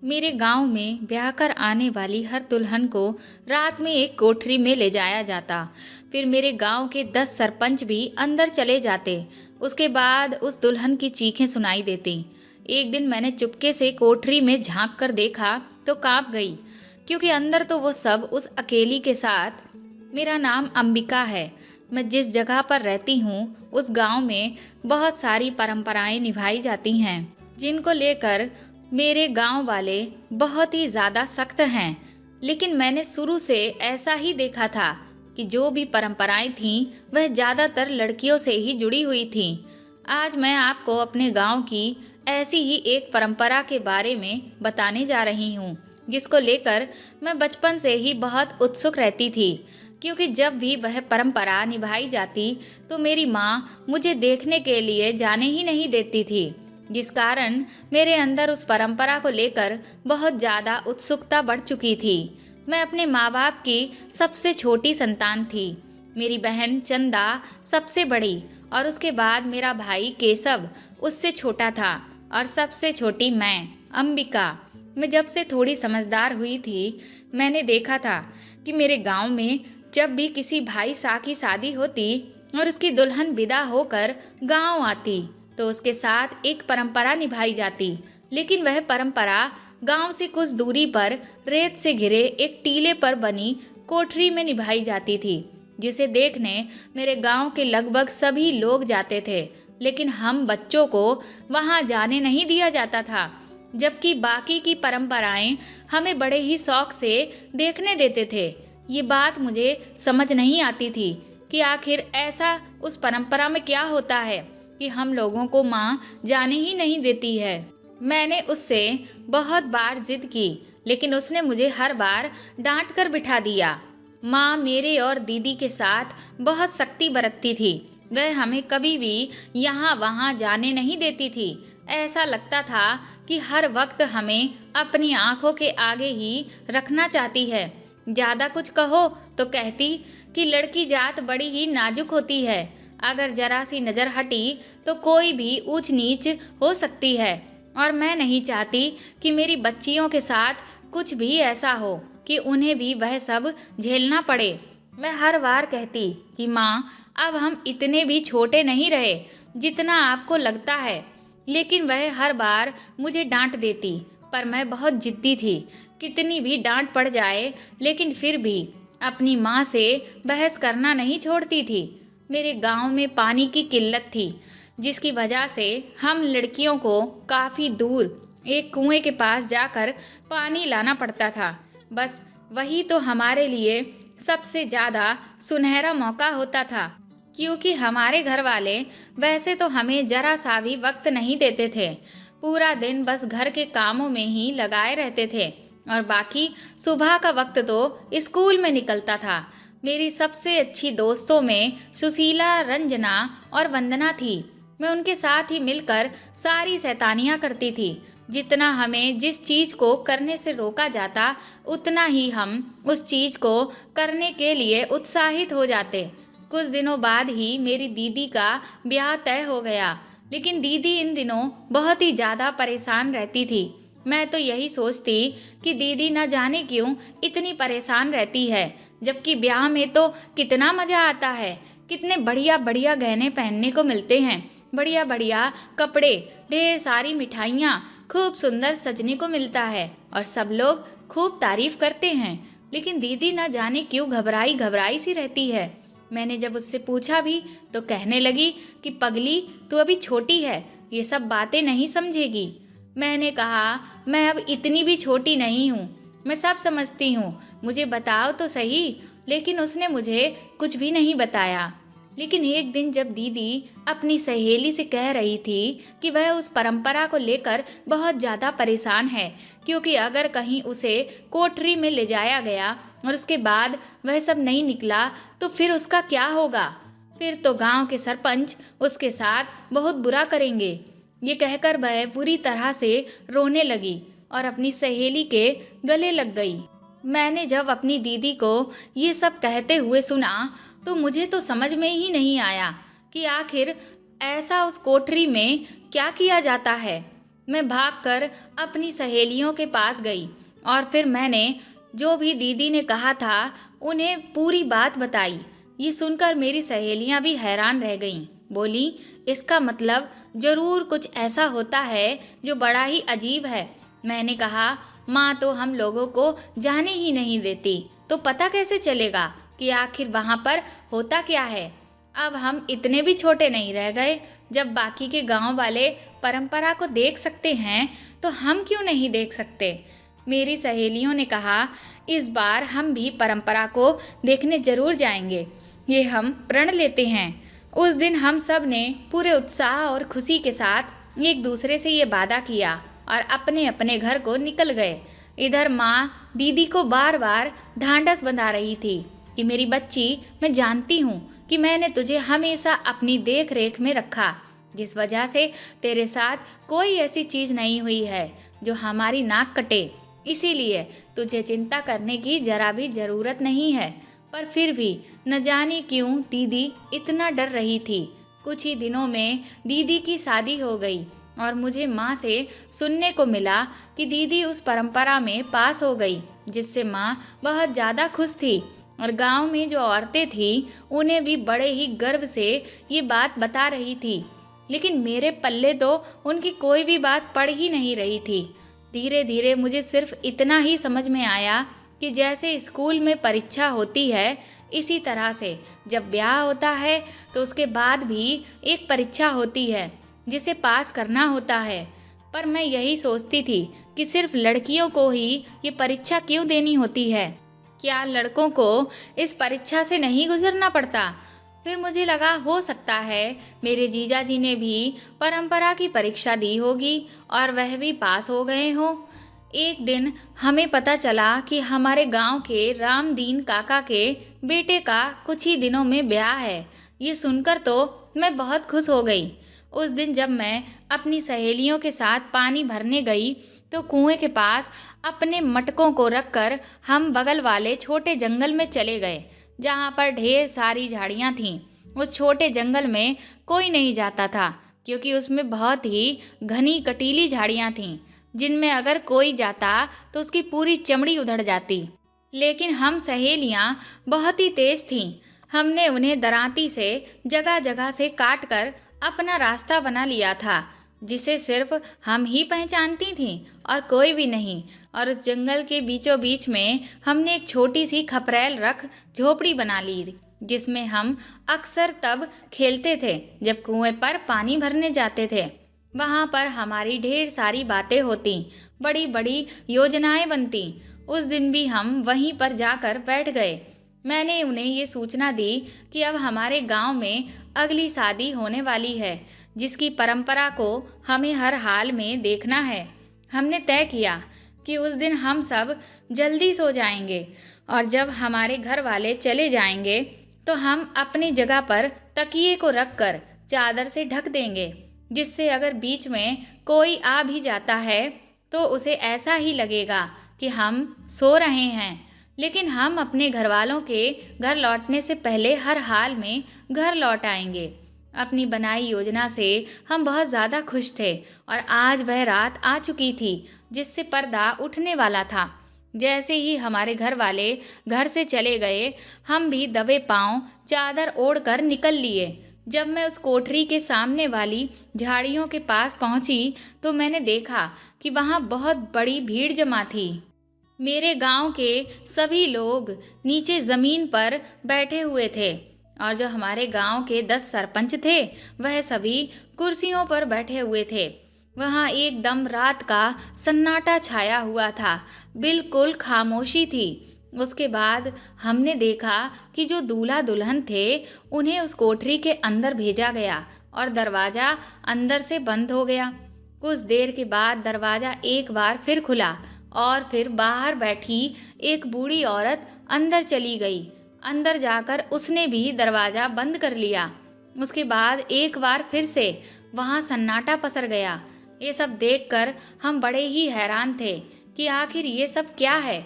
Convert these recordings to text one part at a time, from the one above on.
मेरे गांव में ब्याह कर आने वाली हर दुल्हन को रात में एक कोठरी में ले जाया जाता। फिर मेरे गांव के 10 सरपंच भी अंदर चले जाते। उसके बाद उस दुल्हन की चीखें सुनाई देती। एक दिन मैंने चुपके से कोठरी में झांक कर देखा तो कांप गई, क्योंकि अंदर तो वो सब उस अकेली के साथ। मेरा नाम अंबिका है। मैं जिस जगह पर रहती हूँ उस गांव में बहुत सारी परंपराएं निभाई जाती हैं, जिनको लेकर मेरे गांव वाले बहुत ही ज़्यादा सख्त हैं। लेकिन मैंने शुरू से ऐसा ही देखा था कि जो भी परंपराएं थीं वह ज़्यादातर लड़कियों से ही जुड़ी हुई थीं। आज मैं आपको अपने गांव की ऐसी ही एक परंपरा के बारे में बताने जा रही हूँ, जिसको लेकर मैं बचपन से ही बहुत उत्सुक रहती थी, क्योंकि जब भी वह परंपरा निभाई जाती तो मेरी माँ मुझे देखने के लिए जाने ही नहीं देती थी, जिस कारण मेरे अंदर उस परंपरा को लेकर बहुत ज़्यादा उत्सुकता बढ़ चुकी थी। मैं अपने माँ बाप की सबसे छोटी संतान थी। मेरी बहन चंदा सबसे बड़ी, और उसके बाद मेरा भाई केशव उससे छोटा था, और सबसे छोटी मैं अंबिका। मैं जब से थोड़ी समझदार हुई थी, मैंने देखा था कि मेरे गांव में जब भी किसी भाई साहब की शादी होती और उसकी दुल्हन विदा होकर गांव आती तो उसके साथ एक परंपरा निभाई जाती। लेकिन वह परंपरा गांव से कुछ दूरी पर रेत से घिरे एक टीले पर बनी कोठरी में निभाई जाती थी, जिसे देखने मेरे गांव के लगभग सभी लोग जाते थे। लेकिन हम बच्चों को वहां जाने नहीं दिया जाता था, जबकि बाकी की परंपराएं हमें बड़े ही शौक से देखने देते थे। ये बात मुझे समझ नहीं आती थी कि आखिर ऐसा उस परंपरा में क्या होता है कि हम लोगों को माँ जाने ही नहीं देती है। मैंने उससे बहुत बार जिद की, लेकिन उसने मुझे हर बार डांट कर बिठा दिया। माँ मेरे और दीदी के साथ बहुत सख्ती बरतती थी। वह हमें कभी भी यहाँ वहाँ जाने नहीं देती थी। ऐसा लगता था कि हर वक्त हमें अपनी आंखों के आगे ही रखना चाहती है। ज़्यादा कुछ कहो तो कहती कि लड़की जात बड़ी ही नाजुक होती है, अगर जरा सी नज़र हटी तो कोई भी ऊंच नीच हो सकती है। और मैं नहीं चाहती कि मेरी बच्चियों के साथ कुछ भी ऐसा हो कि उन्हें भी वह सब झेलना पड़े। मैं हर बार कहती कि माँ, अब हम इतने भी छोटे नहीं रहे जितना आपको लगता है। लेकिन वह हर बार मुझे डांट देती, पर मैं बहुत जिद्दी थी। कितनी भी डांट पड़ जाए, लेकिन फिर भी अपनी माँ से बहस करना नहीं छोड़ती थी। मेरे गांव में पानी की किल्लत थी, जिसकी वजह से हम लड़कियों को काफ़ी दूर एक कुएं के पास जाकर पानी लाना पड़ता था। बस वही तो हमारे लिए सबसे ज़्यादा सुनहरा मौका होता था, क्योंकि हमारे घर वाले वैसे तो हमें ज़रा सा भी वक्त नहीं देते थे। पूरा दिन बस घर के कामों में ही लगाए रहते थे, और बाकी सुबह का वक्त तो स्कूल में निकलता था। मेरी सबसे अच्छी दोस्तों में सुशीला, रंजना और वंदना थी। मैं उनके साथ ही मिलकर सारी शैतानियाँ करती थी। जितना हमें जिस चीज़ को करने से रोका जाता, उतना ही हम उस चीज़ को करने के लिए उत्साहित हो जाते। कुछ दिनों बाद ही मेरी दीदी का ब्याह तय हो गया, लेकिन दीदी इन दिनों बहुत ही ज़्यादा परेशान रहती थी। मैं तो यही सोचती कि दीदी न जाने क्यों इतनी परेशान रहती है, जबकि ब्याह में तो कितना मज़ा आता है। कितने बढ़िया बढ़िया गहने पहनने को मिलते हैं, बढ़िया बढ़िया कपड़े, ढेर सारी मिठाइयाँ, खूब सुंदर सजने को मिलता है, और सब लोग खूब तारीफ करते हैं। लेकिन दीदी न जाने क्यों घबराई घबराई सी रहती है। मैंने जब उससे पूछा भी तो कहने लगी कि पगली, तू अभी छोटी है, ये सब बातें नहीं समझेगी। मैंने कहा, मैं अब इतनी भी छोटी नहीं हूँ, मैं सब समझती हूँ, मुझे बताओ तो सही। लेकिन उसने मुझे कुछ भी नहीं बताया। लेकिन एक दिन जब दीदी अपनी सहेली से कह रही थी कि वह उस परंपरा को लेकर बहुत ज़्यादा परेशान है, क्योंकि अगर कहीं उसे कोठरी में ले जाया गया और उसके बाद वह सब नहीं निकला तो फिर उसका क्या होगा, फिर तो गांव के सरपंच उसके साथ बहुत बुरा करेंगे। ये कहकर वह बुरी तरह से रोने लगी और अपनी सहेली के गले लग गई। मैंने जब अपनी दीदी को ये सब कहते हुए सुना तो मुझे तो समझ में ही नहीं आया कि आखिर ऐसा उस कोठरी में क्या किया जाता है। मैं भागकर अपनी सहेलियों के पास गई और फिर मैंने जो भी दीदी ने कहा था उन्हें पूरी बात बताई। ये सुनकर मेरी सहेलियां भी हैरान रह गईं। बोली, इसका मतलब जरूर कुछ ऐसा होता है जो बड़ा ही अजीब है। मैंने कहा, माँ तो हम लोगों को जाने ही नहीं देती, तो पता कैसे चलेगा कि आखिर वहाँ पर होता क्या है। अब हम इतने भी छोटे नहीं रह गए। जब बाकी के गांव वाले परंपरा को देख सकते हैं तो हम क्यों नहीं देख सकते। मेरी सहेलियों ने कहा, इस बार हम भी परंपरा को देखने जरूर जाएंगे, ये हम प्रण लेते हैं। उस दिन हम सब ने पूरे उत्साह और खुशी के साथ एक दूसरे से ये वादा किया और अपने अपने घर को निकल गए। इधर माँ दीदी को बार बार ढांढस बंधा रही थी कि मेरी बच्ची, मैं जानती हूँ कि मैंने तुझे हमेशा अपनी देख रेख में रखा, जिस वजह से तेरे साथ कोई ऐसी चीज़ नहीं हुई है जो हमारी नाक कटे। इसीलिए तुझे चिंता करने की जरा भी ज़रूरत नहीं है। पर फिर भी न जाने क्यों दीदी इतना डर रही थी। कुछ ही दिनों में दीदी की शादी हो गई और मुझे माँ से सुनने को मिला कि दीदी उस परंपरा में पास हो गई, जिससे माँ बहुत ज़्यादा खुश थी। और गांव में जो औरतें थीं उन्हें भी बड़े ही गर्व से ये बात बता रही थी। लेकिन मेरे पल्ले तो उनकी कोई भी बात पड़ ही नहीं रही थी। धीरे धीरे मुझे सिर्फ इतना ही समझ में आया कि जैसे स्कूल में परीक्षा होती है, इसी तरह से जब ब्याह होता है तो उसके बाद भी एक परीक्षा होती है जिसे पास करना होता है। पर मैं यही सोचती थी कि सिर्फ लड़कियों को ही ये परीक्षा क्यों देनी होती है, क्या लड़कों को इस परीक्षा से नहीं गुजरना पड़ता। फिर मुझे लगा हो सकता है मेरे जीजा जी ने भी परंपरा की परीक्षा दी होगी और वह भी पास हो गए हों। एक दिन हमें पता चला कि हमारे गांव के रामदीन काका के बेटे का कुछ ही दिनों में ब्याह है। ये सुनकर तो मैं बहुत खुश हो गई। उस दिन जब मैं अपनी सहेलियों के साथ पानी भरने गई तो कुएं के पास अपने मटकों को रखकर हम बगल वाले छोटे जंगल में चले गए, जहाँ पर ढेर सारी झाड़ियाँ थीं। उस छोटे जंगल में कोई नहीं जाता था क्योंकि उसमें बहुत ही घनी कटीली झाड़ियाँ थीं, जिनमें अगर कोई जाता तो उसकी पूरी चमड़ी उधड़ जाती। लेकिन हम सहेलियाँ बहुत ही तेज थीं। हमने उन्हें दरांती से जगह जगह से काट कर अपना रास्ता बना लिया था, जिसे सिर्फ हम ही पहचानती थीं और कोई भी नहीं। और उस जंगल के बीचों बीच में हमने एक छोटी सी खपरेल रख झोपड़ी बना ली, जिसमें हम अक्सर तब खेलते थे जब कुएं पर पानी भरने जाते थे। वहाँ पर हमारी ढेर सारी बातें होती, बड़ी बड़ी योजनाएं बनती। उस दिन भी हम वहीं पर जाकर बैठ गए। मैंने उन्हें ये सूचना दी कि अब हमारे गांव में अगली शादी होने वाली है, जिसकी परंपरा को हमें हर हाल में देखना है। हमने तय किया कि उस दिन हम सब जल्दी सो जाएंगे और जब हमारे घर वाले चले जाएंगे तो हम अपनी जगह पर तकिए को रखकर चादर से ढक देंगे, जिससे अगर बीच में कोई आ भी जाता है तो उसे ऐसा ही लगेगा कि हम सो रहे हैं। लेकिन हम अपने घर वालों के घर लौटने से पहले हर हाल में घर लौट आएंगे। अपनी बनाई योजना से हम बहुत ज़्यादा खुश थे और आज वह रात आ चुकी थी जिससे पर्दा उठने वाला था। जैसे ही हमारे घर वाले घर से चले गए, हम भी दबे पांव चादर ओढ़कर निकल लिए। जब मैं उस कोठरी के सामने वाली झाड़ियों के पास पहुंची तो मैंने देखा कि वहां बहुत बड़ी भीड़ जमा थी। मेरे गांव के सभी लोग नीचे ज़मीन पर बैठे हुए थे और जो हमारे गांव के 10 सरपंच थे वह सभी कुर्सियों पर बैठे हुए थे। वहाँ एकदम रात का सन्नाटा छाया हुआ था, बिल्कुल खामोशी थी। उसके बाद हमने देखा कि जो दूल्हा दुल्हन थे उन्हें उस कोठरी के अंदर भेजा गया और दरवाज़ा अंदर से बंद हो गया। कुछ देर के बाद दरवाज़ा एक बार फिर खुला और फिर बाहर बैठी एक बूढ़ी औरत अंदर चली गई। अंदर जाकर उसने भी दरवाज़ा बंद कर लिया। उसके बाद एक बार फिर से वहाँ सन्नाटा पसर गया। ये सब देखकर हम बड़े ही हैरान थे कि आखिर ये सब क्या है।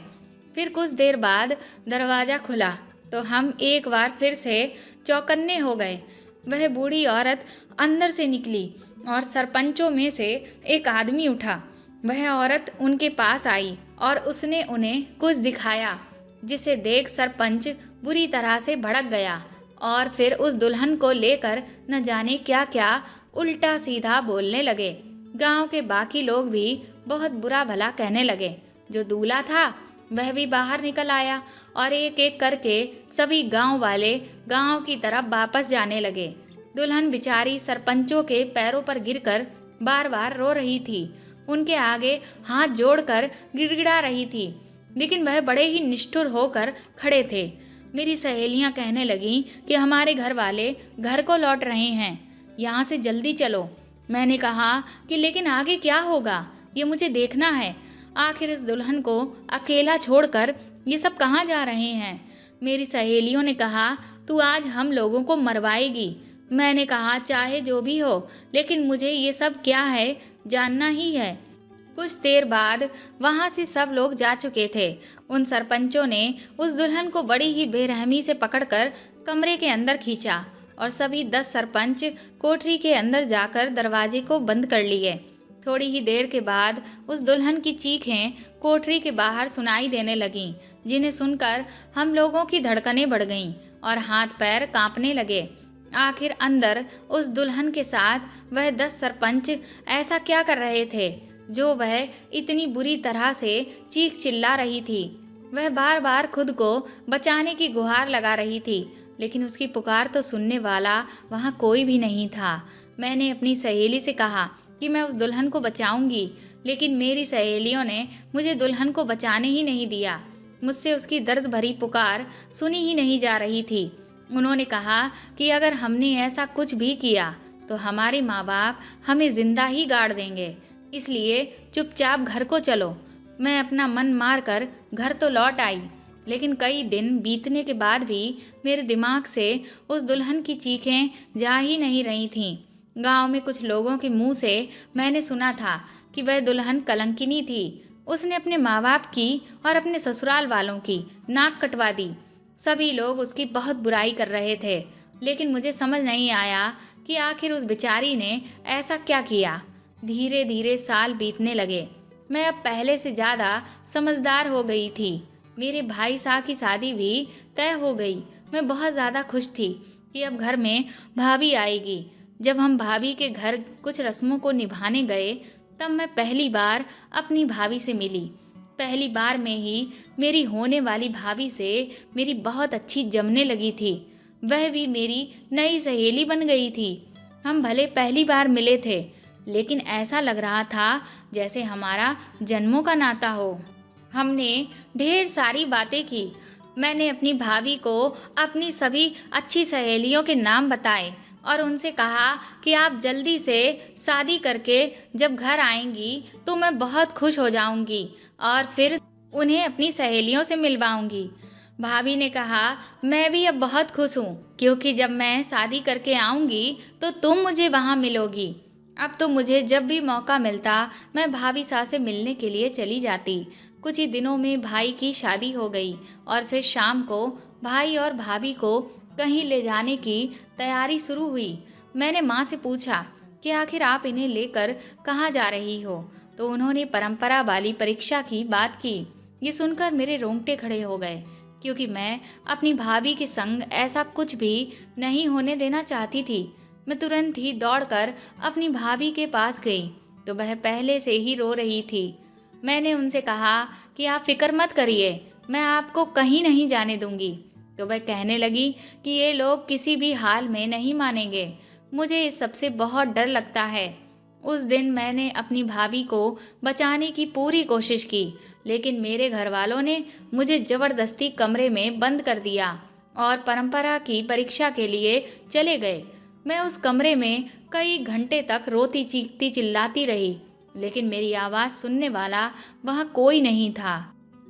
फिर कुछ देर बाद दरवाज़ा खुला तो हम एक बार फिर से चौकन्ने हो गए। वह बूढ़ी औरत अंदर से निकली और सरपंचों में से एक आदमी उठा। वह औरत उनके पास आई और उसने उन्हें कुछ दिखाया, जिसे देख सरपंच बुरी तरह से भड़क गया और फिर उस दुल्हन को लेकर न जाने क्या क्या उल्टा सीधा बोलने लगे। गांव के बाकी लोग भी बहुत बुरा भला कहने लगे। जो दूल्हा था वह भी बाहर निकल आया और एक एक करके सभी गांव वाले गांव की तरफ वापस जाने लगे। दुल्हन बेचारी सरपंचों के पैरों पर गिरकर बार बार रो रही थी। उनके आगे हाथ जोड़कर गिड़गिड़ा रही थी, लेकिन वह बड़े ही निष्ठुर होकर खड़े थे। मेरी सहेलियां कहने लगीं कि हमारे घर वाले घर को लौट रहे हैं, यहाँ से जल्दी चलो। मैंने कहा कि लेकिन आगे क्या होगा, ये मुझे देखना है। आखिर इस दुल्हन को अकेला छोड़कर ये सब कहाँ जा रहे हैं। मेरी सहेलियों ने कहा, तू आज हम लोगों को मरवाएगी। मैंने कहा, चाहे जो भी हो, लेकिन मुझे ये सब क्या है जानना ही है। कुछ देर बाद वहाँ से सब लोग जा चुके थे। उन सरपंचों ने उस दुल्हन को बड़ी ही बेरहमी से पकड़कर कमरे के अंदर खींचा और सभी 10 सरपंच कोठरी के अंदर जाकर दरवाजे को बंद कर लिए। थोड़ी ही देर के बाद उस दुल्हन की चीखें कोठरी के बाहर सुनाई देने लगीं, जिन्हें सुनकर हम लोगों की धड़कनें बढ़ गईं और हाथ पैर कांपने लगे। आखिर अंदर उस दुल्हन के साथ वह 10 सरपंच ऐसा क्या कर रहे थे जो वह इतनी बुरी तरह से चीख चिल्ला रही थी। वह बार बार खुद को बचाने की गुहार लगा रही थी, लेकिन उसकी पुकार तो सुनने वाला वहाँ कोई भी नहीं था। मैंने अपनी सहेली से कहा कि मैं उस दुल्हन को बचाऊंगी, लेकिन मेरी सहेलियों ने मुझे दुल्हन को बचाने ही नहीं दिया। मुझसे उसकी दर्द भरी पुकार सुनी ही नहीं जा रही थी। उन्होंने कहा कि अगर हमने ऐसा कुछ भी किया तो हमारे माँ बाप हमें जिंदा ही गाड़ देंगे, इसलिए चुपचाप घर को चलो। मैं अपना मन मार कर घर तो लौट आई, लेकिन कई दिन बीतने के बाद भी मेरे दिमाग से उस दुल्हन की चीखें जा ही नहीं रही थीं। गांव में कुछ लोगों के मुंह से मैंने सुना था कि वह दुल्हन कलंकिनी थी। उसने अपने माँ बाप की और अपने ससुराल वालों की नाक कटवा दी। सभी लोग उसकी बहुत बुराई कर रहे थे, लेकिन मुझे समझ नहीं आया कि आखिर उस बेचारी ने ऐसा क्या किया। धीरे धीरे साल बीतने लगे। मैं अब पहले से ज़्यादा समझदार हो गई थी। मेरे भाई साहब की शादी भी तय हो गई। मैं बहुत ज़्यादा खुश थी कि अब घर में भाभी आएगी। जब हम भाभी के घर कुछ रस्मों को निभाने गए, तब मैं पहली बार अपनी भाभी से मिली। पहली बार में ही मेरी होने वाली भाभी से मेरी बहुत अच्छी जमने लगी थी। वह भी मेरी नई सहेली बन गई थी। हम भले पहली बार मिले थे, लेकिन ऐसा लग रहा था जैसे हमारा जन्मों का नाता हो। हमने ढेर सारी बातें की। मैंने अपनी भाभी को अपनी सभी अच्छी सहेलियों के नाम बताए और उनसे कहा कि आप जल्दी से शादी करके जब घर आएंगी तो मैं बहुत खुश हो जाऊंगी और फिर उन्हें अपनी सहेलियों से मिलवाऊंगी। भाभी ने कहा, मैं भी अब बहुत खुश हूँ, क्योंकि जब मैं शादी करके आऊँगी तो तुम मुझे वहाँ मिलोगी। अब तो मुझे जब भी मौका मिलता मैं भाभी साहब से मिलने के लिए चली जाती। कुछ ही दिनों में भाई की शादी हो गई और फिर शाम को भाई और भाभी को कहीं ले जाने की तैयारी शुरू हुई। मैंने माँ से पूछा कि आखिर आप इन्हें लेकर कहाँ जा रही हो, तो उन्होंने परंपरा वाली परीक्षा की बात की। ये सुनकर मेरे रोंगटे खड़े हो गए, क्योंकि मैं अपनी भाभी के संग ऐसा कुछ भी नहीं होने देना चाहती थी। मैं तुरंत ही दौड़कर अपनी भाभी के पास गई तो वह पहले से ही रो रही थी। मैंने उनसे कहा कि आप फिक्र मत करिए, मैं आपको कहीं नहीं जाने दूंगी। तो वह कहने लगी कि ये लोग किसी भी हाल में नहीं मानेंगे। मुझे इस सबसे बहुत डर लगता है। उस दिन मैंने अपनी भाभी को बचाने की पूरी कोशिश की, लेकिन मेरे घर वालों ने मुझे ज़बरदस्ती कमरे में बंद कर दिया और परंपरा की परीक्षा के लिए चले गए। मैं उस कमरे में कई घंटे तक रोती चीखती चिल्लाती रही, लेकिन मेरी आवाज़ सुनने वाला वहाँ कोई नहीं था।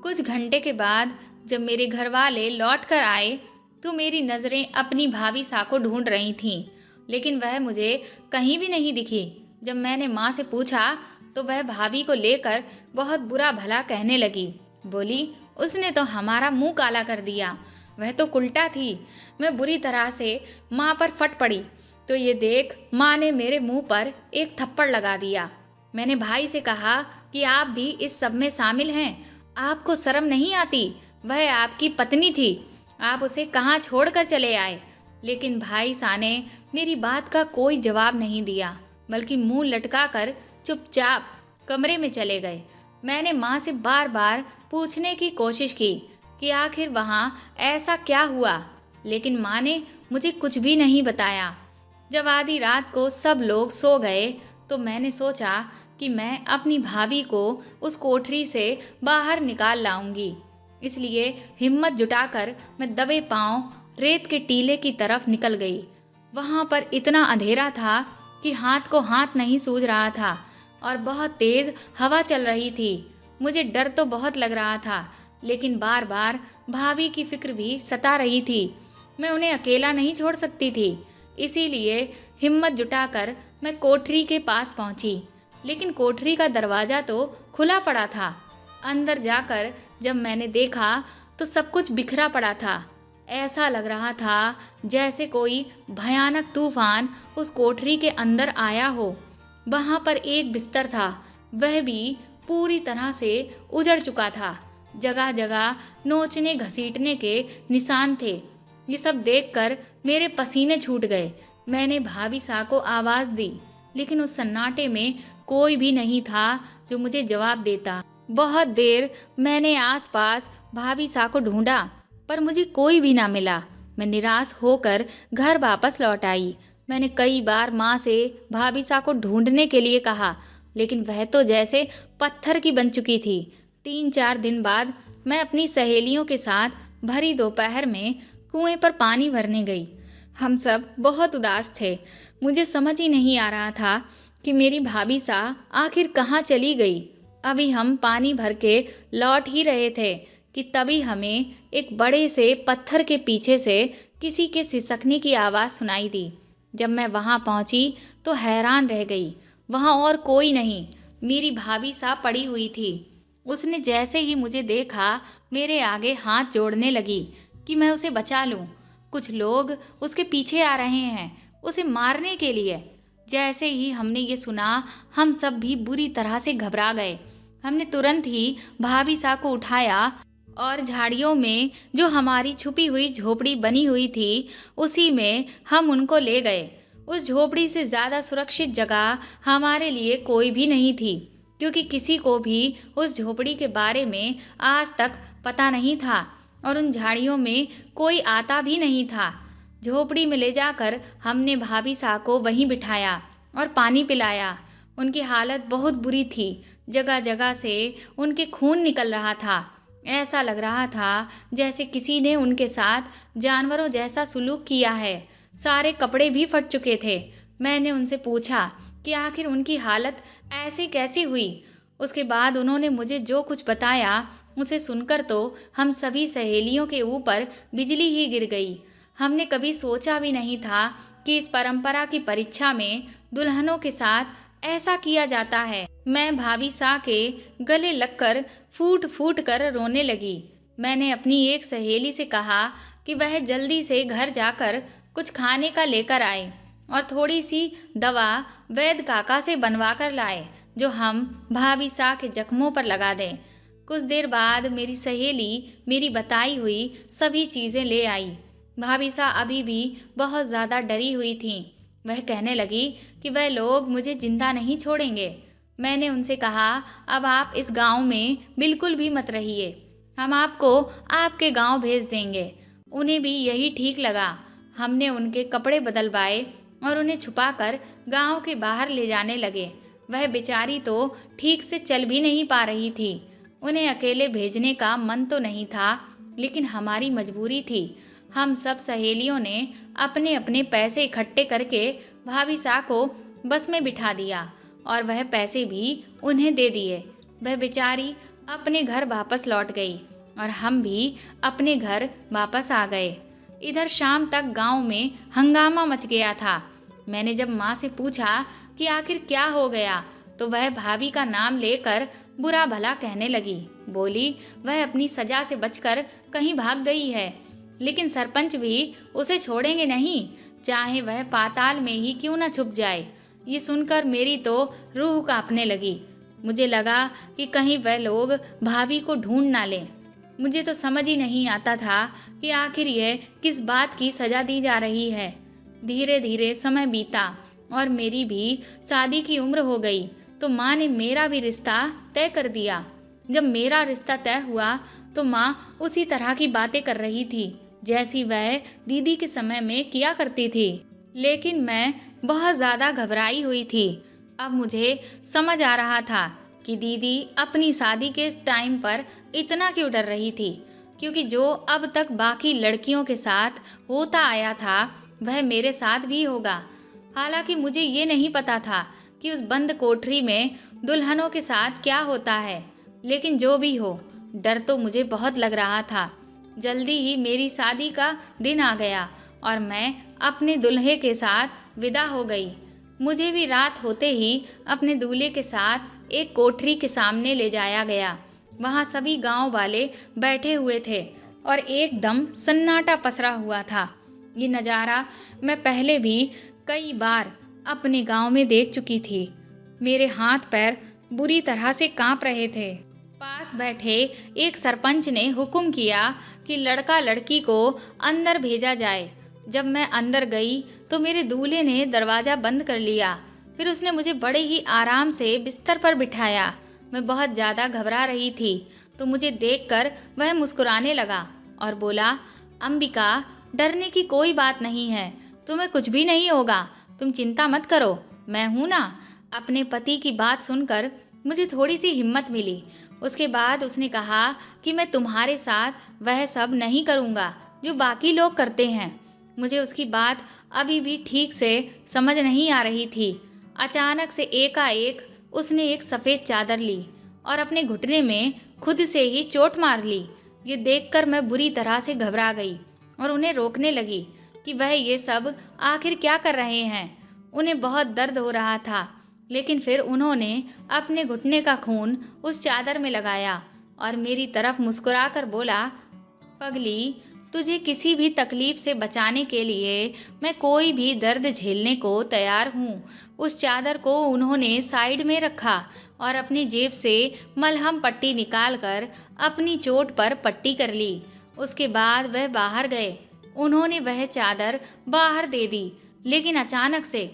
कुछ घंटे के बाद जब मेरे घर वाले लौट कर आए तो मेरी नज़रें अपनी भाभी सा को ढूंढ रही थीं, लेकिन वह मुझे कहीं भी नहीं दिखी। जब मैंने माँ से पूछा तो वह भाभी को लेकर बहुत बुरा भला कहने लगी। बोली, उसने तो हमारा मुंह काला कर दिया, वह तो उल्टा थी। मैं बुरी तरह से माँ पर फट पड़ी। तो ये देख माँ ने मेरे मुंह पर एक थप्पड़ लगा दिया। मैंने भाई से कहा कि आप भी इस सब में शामिल हैं, आपको शर्म नहीं आती? वह आपकी पत्नी थी, आप उसे कहाँ छोड़कर चले आए? लेकिन भाई सा ने मेरी बात का कोई जवाब नहीं दिया, बल्कि मुंह लटकाकर चुपचाप कमरे में चले गए। मैंने माँ से बार बार पूछने की कोशिश की कि आखिर वहाँ ऐसा क्या हुआ, लेकिन माँ ने मुझे कुछ भी नहीं बताया। जब आधी रात को सब लोग सो गए तो मैंने सोचा कि मैं अपनी भाभी को उस कोठरी से बाहर निकाल लाऊंगी। इसलिए हिम्मत जुटाकर मैं दबे पांव रेत के टीले की तरफ निकल गई। वहाँ पर इतना अंधेरा था कि हाथ को हाथ नहीं सूझ रहा था और बहुत तेज हवा चल रही थी। मुझे डर तो बहुत लग रहा था, लेकिन बार बार भाभी की फिक्र भी सता रही थी। मैं उन्हें अकेला नहीं छोड़ सकती थी, इसीलिए हिम्मत जुटाकर मैं कोठरी के पास पहुंची। लेकिन कोठरी का दरवाज़ा तो खुला पड़ा था। अंदर जाकर जब मैंने देखा तो सब कुछ बिखरा पड़ा था। ऐसा लग रहा था जैसे कोई भयानक तूफान उस कोठरी के अंदर आया हो। वहाँ पर एक बिस्तर था, वह भी पूरी तरह से उजड़ चुका था। जगह जगह नोचने घसीटने के निशान थे। ये सब देखकर मेरे पसीने छूट गए। मैंने भाभी सा को आवाज़ दी, लेकिन उस सन्नाटे में कोई भी नहीं था जो मुझे जवाब देता। बहुत देर मैंने आसपास भाभी सा को ढूंढा, पर मुझे कोई भी ना मिला। मैं निराश होकर घर वापस लौट आई। मैंने कई बार माँ से भाभी सा को ढूंढने के लिए कहा, लेकिन वह तो जैसे पत्थर की बन चुकी थी। 3-4 दिन बाद मैं अपनी सहेलियों के साथ भरी दोपहर में कुएं पर पानी भरने गई। हम सब बहुत उदास थे। मुझे समझ ही नहीं आ रहा था कि मेरी भाभी सा आखिर कहाँ चली गई। अभी हम पानी भर के लौट ही रहे थे कि तभी हमें एक बड़े से पत्थर के पीछे से किसी के सिसकने की आवाज़ सुनाई दी। जब मैं वहाँ पहुँची तो हैरान रह गई। वहाँ और कोई नहीं, मेरी भाभी सा पड़ी हुई थी। उसने जैसे ही मुझे देखा मेरे आगे हाथ जोड़ने लगी कि मैं उसे बचा लूं। कुछ लोग उसके पीछे आ रहे हैं उसे मारने के लिए। जैसे ही हमने ये सुना हम सब भी बुरी तरह से घबरा गए। हमने तुरंत ही भाभी सा को उठाया और झाड़ियों में जो हमारी छुपी हुई झोपड़ी बनी हुई थी उसी में हम उनको ले गए। उस झोपड़ी से ज़्यादा सुरक्षित जगह हमारे लिए कोई भी नहीं थी, क्योंकि किसी को भी उस झोपड़ी के बारे में आज तक पता नहीं था और उन झाड़ियों में कोई आता भी नहीं था। झोपड़ी में ले जाकर हमने भाभी सा को वहीं बिठाया और पानी पिलाया। उनकी हालत बहुत बुरी थी, जगह जगह से उनके खून निकल रहा था। ऐसा लग रहा था जैसे किसी ने उनके साथ जानवरों जैसा सलूक किया है। सारे कपड़े भी फट चुके थे। मैंने उनसे पूछा कि आखिर उनकी हालत ऐसी कैसी हुई। उसके बाद उन्होंने मुझे जो कुछ बताया उसे सुनकर तो हम सभी सहेलियों के ऊपर बिजली ही गिर गई। हमने कभी सोचा भी नहीं था कि इस परंपरा की परीक्षा में दुल्हनों के साथ ऐसा किया जाता है। मैं भाभी सा के गले लगकर फूट फूट कर रोने लगी। मैंने अपनी एक सहेली से कहा कि वह जल्दी से घर जाकर कुछ खाने का लेकर आए और थोड़ी सी दवा वैद्य काका से बनवा कर लाए, जो हम भाभी सा के जख्मों पर लगा दें। कुछ देर बाद मेरी सहेली मेरी बताई हुई सभी चीज़ें ले आई। भाभी सा अभी भी बहुत ज़्यादा डरी हुई थी। वह कहने लगी कि वह लोग मुझे जिंदा नहीं छोड़ेंगे। मैंने उनसे कहा, अब आप इस गांव में बिल्कुल भी मत रहिए, हम आपको आपके गांव भेज देंगे। उन्हें भी यही ठीक लगा। हमने उनके कपड़े बदलवाए और उन्हें छुपाकर गांव के बाहर ले जाने लगे। वह बेचारी तो ठीक से चल भी नहीं पा रही थी। उन्हें अकेले भेजने का मन तो नहीं था, लेकिन हमारी मजबूरी थी। हम सब सहेलियों ने अपने अपने पैसे इकट्ठे करके भाभी सा को बस में बिठा दिया और वह पैसे भी उन्हें दे दिए। वह बेचारी अपने घर वापस लौट गई और हम भी अपने घर वापस आ गए। इधर शाम तक गांव में हंगामा मच गया था। मैंने जब माँ से पूछा कि आखिर क्या हो गया, तो वह भाभी का नाम लेकर बुरा भला कहने लगी। बोली वह अपनी सजा से बचकर कहीं भाग गई है, लेकिन सरपंच भी उसे छोड़ेंगे नहीं। चाहे वह पाताल में ही क्यों न छुप जाए। ये सुनकर मेरी तो रूह कांपने लगी। मुझे लगा कि कहीं वह लोग भाभी को ढूंढ ना लें। मुझे तो समझ ही नहीं आता था कि आखिर यह किस बात की सज़ा दी जा रही है। धीरे धीरे समय बीता और मेरी भी शादी की उम्र हो गई तो माँ ने मेरा भी रिश्ता तय कर दिया। जब मेरा रिश्ता तय हुआ तो माँ उसी तरह की बातें कर रही थी जैसी वह दीदी के समय में किया करती थी। लेकिन मैं बहुत ज़्यादा घबराई हुई थी। अब मुझे समझ आ रहा था कि दीदी अपनी शादी के टाइम पर इतना क्यों डर रही थी, क्योंकि जो अब तक बाकी लड़कियों के साथ होता आया था वह मेरे साथ भी होगा। हालांकि मुझे ये नहीं पता था कि उस बंद कोठरी में दुल्हनों के साथ क्या होता है, लेकिन जो भी हो डर तो मुझे बहुत लग रहा था। जल्दी ही मेरी शादी का दिन आ गया और मैं अपने दूल्हे के साथ विदा हो गई। मुझे भी रात होते ही अपने दूल्हे के साथ एक कोठरी के सामने ले जाया गया। वहाँ सभी गांव वाले बैठे हुए थे और एकदम सन्नाटा पसरा हुआ था। ये नज़ारा मैं पहले भी कई बार अपने गांव में देख चुकी थी। मेरे हाथ पैर बुरी तरह से कांप रहे थे। पास बैठे एक सरपंच ने हुक्म किया कि लड़का लड़की को अंदर भेजा जाए। जब मैं अंदर गई तो मेरे दूल्हे ने दरवाज़ा बंद कर लिया। फिर उसने मुझे बड़े ही आराम से बिस्तर पर बिठाया। मैं बहुत ज़्यादा घबरा रही थी तो मुझे देखकर वह मुस्कुराने लगा और बोला, अंबिका, डरने की कोई बात नहीं है, तुम्हें कुछ भी नहीं होगा, तुम चिंता मत करो, मैं हूँ ना। अपने पति की बात सुनकर मुझे थोड़ी सी हिम्मत मिली। उसके बाद उसने कहा कि मैं तुम्हारे साथ वह सब नहीं करूँगा जो बाकी लोग करते हैं। मुझे उसकी बात अभी भी ठीक से समझ नहीं आ रही थी। अचानक से एकाएक उसने एक सफ़ेद चादर ली और अपने घुटने में खुद से ही चोट मार ली। ये देखकर मैं बुरी तरह से घबरा गई और उन्हें रोकने लगी कि वह ये सब आखिर क्या कर रहे हैं। उन्हें बहुत दर्द हो रहा था, लेकिन फिर उन्होंने अपने घुटने का खून उस चादर में लगाया और मेरी तरफ मुस्कुराकर बोला, पगली, तुझे किसी भी तकलीफ से बचाने के लिए मैं कोई भी दर्द झेलने को तैयार हूँ। उस चादर को उन्होंने साइड में रखा और अपनी जेब से मलहम पट्टी निकालकर अपनी चोट पर पट्टी कर ली। उसके बाद वह बाहर गए। उन्होंने वह चादर बाहर दे दी, लेकिन अचानक से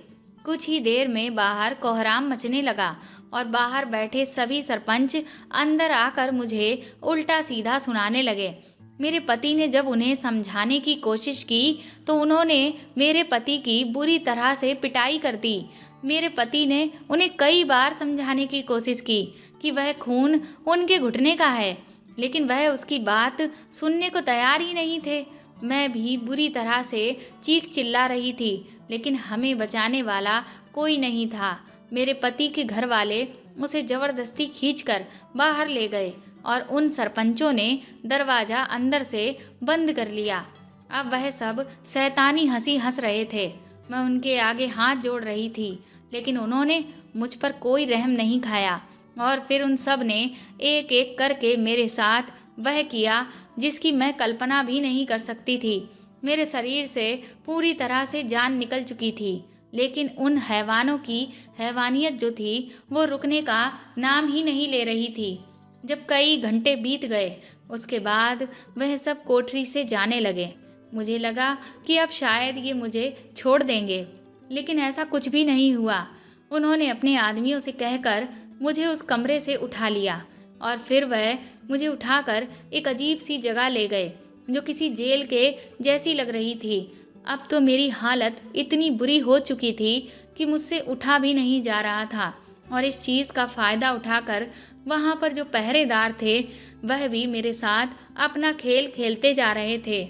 कुछ ही देर में बाहर कोहराम मचने लगा और बाहर बैठे सभी सरपंच अंदर आकर मुझे उल्टा सीधा सुनाने लगे। मेरे पति ने जब उन्हें समझाने की कोशिश की तो उन्होंने मेरे पति की बुरी तरह से पिटाई कर दी। मेरे पति ने उन्हें कई बार समझाने की कोशिश की कि वह खून उनके घुटने का है, लेकिन वह उसकी बात सुनने को तैयार ही नहीं थे। मैं भी बुरी तरह से चीख चिल्ला रही थी, लेकिन हमें बचाने वाला कोई नहीं था। मेरे पति के घर वाले उसे ज़बरदस्ती खींचकर बाहर ले गए और उन सरपंचों ने दरवाज़ा अंदर से बंद कर लिया। अब वह सब शैतानी हंसी हंस रहे थे। मैं उनके आगे हाथ जोड़ रही थी, लेकिन उन्होंने मुझ पर कोई रहम नहीं खाया और फिर उन सब ने एक एक करके मेरे साथ वह किया जिसकी मैं कल्पना भी नहीं कर सकती थी। मेरे शरीर से पूरी तरह से जान निकल चुकी थी, लेकिन उन हैवानों की हैवानियत जो थी वो रुकने का नाम ही नहीं ले रही थी। जब कई घंटे बीत गए उसके बाद वह सब कोठरी से जाने लगे। मुझे लगा कि अब शायद ये मुझे छोड़ देंगे, लेकिन ऐसा कुछ भी नहीं हुआ। उन्होंने अपने आदमियों से कहकर मुझे उस कमरे से उठा लिया और फिर वह मुझे उठाकर एक अजीब सी जगह ले गए जो किसी जेल के जैसी लग रही थी। अब तो मेरी हालत इतनी बुरी हो चुकी थी कि मुझसे उठा भी नहीं जा रहा था और इस चीज़ का फ़ायदा उठाकर वहाँ पर जो पहरेदार थे वह भी मेरे साथ अपना खेल खेलते जा रहे थे।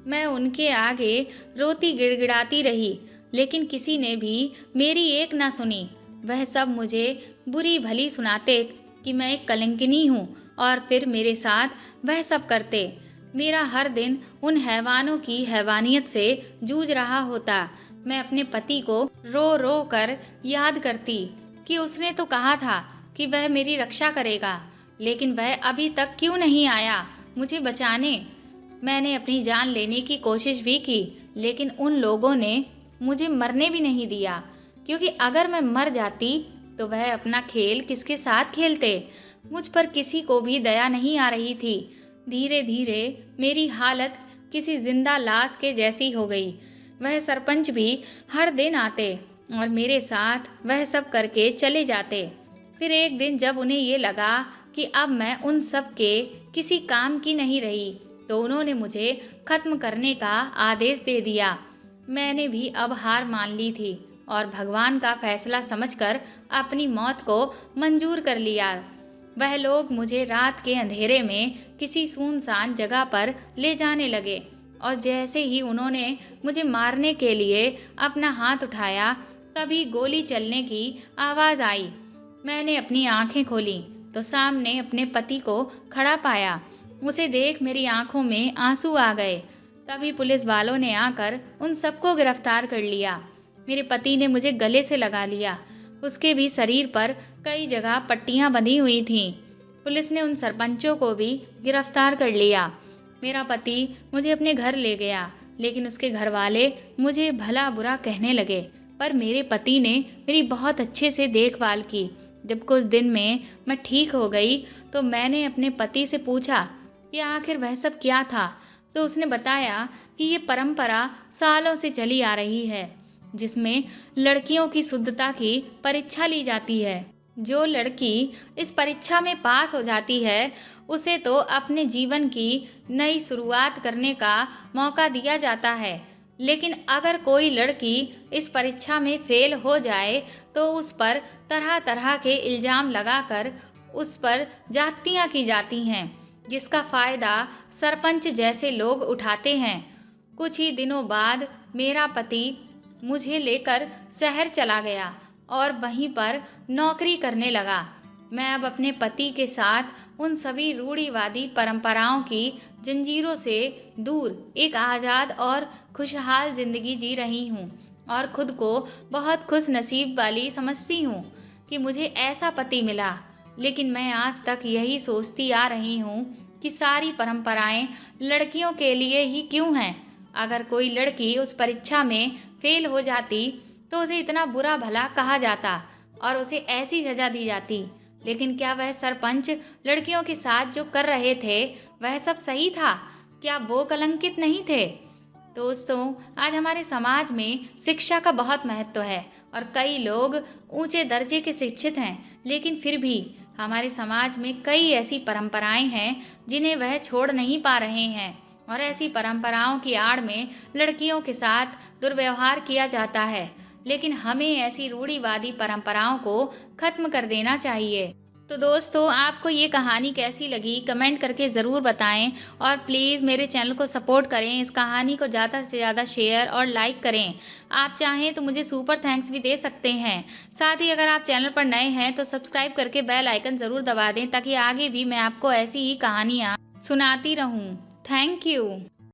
मैं उनके आगे रोती गिड़गिड़ाती रही, लेकिन किसी ने भी मेरी एक ना सुनी। वह सब मुझे बुरी भली सुनाते कि मैं एक कलंकिनी हूँ और फिर मेरे साथ वह सब करते। मेरा हर दिन उन हैवानों की हैवानियत से जूझ रहा होता। मैं अपने पति को रो रो कर याद करती कि उसने तो कहा था कि वह मेरी रक्षा करेगा, लेकिन वह अभी तक क्यों नहीं आया मुझे बचाने। मैंने अपनी जान लेने की कोशिश भी की, लेकिन उन लोगों ने मुझे मरने भी नहीं दिया, क्योंकि अगर मैं मर जाती तो वह अपना खेल किसके साथ खेलते। मुझ पर किसी को भी दया नहीं आ रही थी। धीरे धीरे मेरी हालत किसी जिंदा लाश के जैसी हो गई। वह सरपंच भी हर दिन आते और मेरे साथ वह सब करके चले जाते। फिर एक दिन जब उन्हें ये लगा कि अब मैं उन सब के किसी काम की नहीं रही, तो उन्होंने मुझे खत्म करने का आदेश दे दिया। मैंने भी अब हार मान ली थी और भगवान का फैसला समझकर अपनी मौत को मंजूर कर लिया। वह लोग मुझे रात के अंधेरे में किसी सुनसान जगह पर ले जाने लगे और जैसे ही उन्होंने मुझे मारने के लिए अपना हाथ उठाया, तभी गोली चलने की आवाज़ आई। मैंने अपनी आंखें खोली तो सामने अपने पति को खड़ा पाया। उसे देख मेरी आंखों में आंसू आ गए। तभी पुलिस वालों ने आकर उन सबको गिरफ्तार कर लिया। मेरे पति ने मुझे गले से लगा लिया। उसके भी शरीर पर कई जगह पट्टियां बंधी हुई थीं। पुलिस ने उन सरपंचों को भी गिरफ्तार कर लिया। मेरा पति मुझे अपने घर ले गया, लेकिन उसके घर वाले मुझे भला बुरा कहने लगे, पर मेरे पति ने मेरी बहुत अच्छे से देखभाल की। जब कुछ दिन में मैं ठीक हो गई तो मैंने अपने पति से पूछा कि आखिर वह सब क्या था, तो उसने बताया कि ये परंपरा सालों से चली आ रही है, जिसमें लड़कियों की शुद्धता की परीक्षा ली जाती है। जो लड़की इस परीक्षा में पास हो जाती है, उसे तो अपने जीवन की नई शुरुआत करने का मौका दिया जाता है। लेकिन अगर कोई लड़की इस परीक्षा में फेल हो जाए तो उस पर तरह तरह के इल्ज़ाम लगाकर उस पर जातियाँ की जाती हैं, जिसका फ़ायदा सरपंच जैसे लोग उठाते हैं। कुछ ही दिनों बाद मेरा पति मुझे लेकर शहर चला गया और वहीं पर नौकरी करने लगा। मैं अब अपने पति के साथ उन सभी रूढ़िवादी परंपराओं की जंजीरों से दूर एक आज़ाद और खुशहाल ज़िंदगी जी रही हूँ और खुद को बहुत खुश नसीब वाली समझती हूँ कि मुझे ऐसा पति मिला। लेकिन मैं आज तक यही सोचती आ रही हूँ कि सारी परंपराएं लड़कियों के लिए ही क्यों हैं। अगर कोई लड़की उस परीक्षा में फेल हो जाती तो उसे इतना बुरा भला कहा जाता और उसे ऐसी सज़ा दी जाती। लेकिन क्या वह सरपंच लड़कियों के साथ जो कर रहे थे वह सब सही था? क्या वो कलंकित नहीं थे? दोस्तों, आज हमारे समाज में शिक्षा का बहुत महत्व है और कई लोग ऊंचे दर्जे के शिक्षित हैं, लेकिन फिर भी हमारे समाज में कई ऐसी परंपराएं हैं जिन्हें वह छोड़ नहीं पा रहे हैं और ऐसी परंपराओं की आड़ में लड़कियों के साथ दुर्व्यवहार किया जाता है। लेकिन हमें ऐसी रूढ़िवादी परंपराओं को खत्म कर देना चाहिए। तो दोस्तों, आपको ये कहानी कैसी लगी कमेंट करके ज़रूर बताएं और प्लीज़ मेरे चैनल को सपोर्ट करें। इस कहानी को ज़्यादा से ज़्यादा शेयर और लाइक करें। आप चाहें तो मुझे सुपर थैंक्स भी दे सकते हैं। साथ ही अगर आप चैनल पर नए हैं तो सब्सक्राइब करके बेल आइकन ज़रूर दबा दें, ताकि आगे भी मैं आपको ऐसी ही कहानियाँ सुनाती रहूँ। Thank you.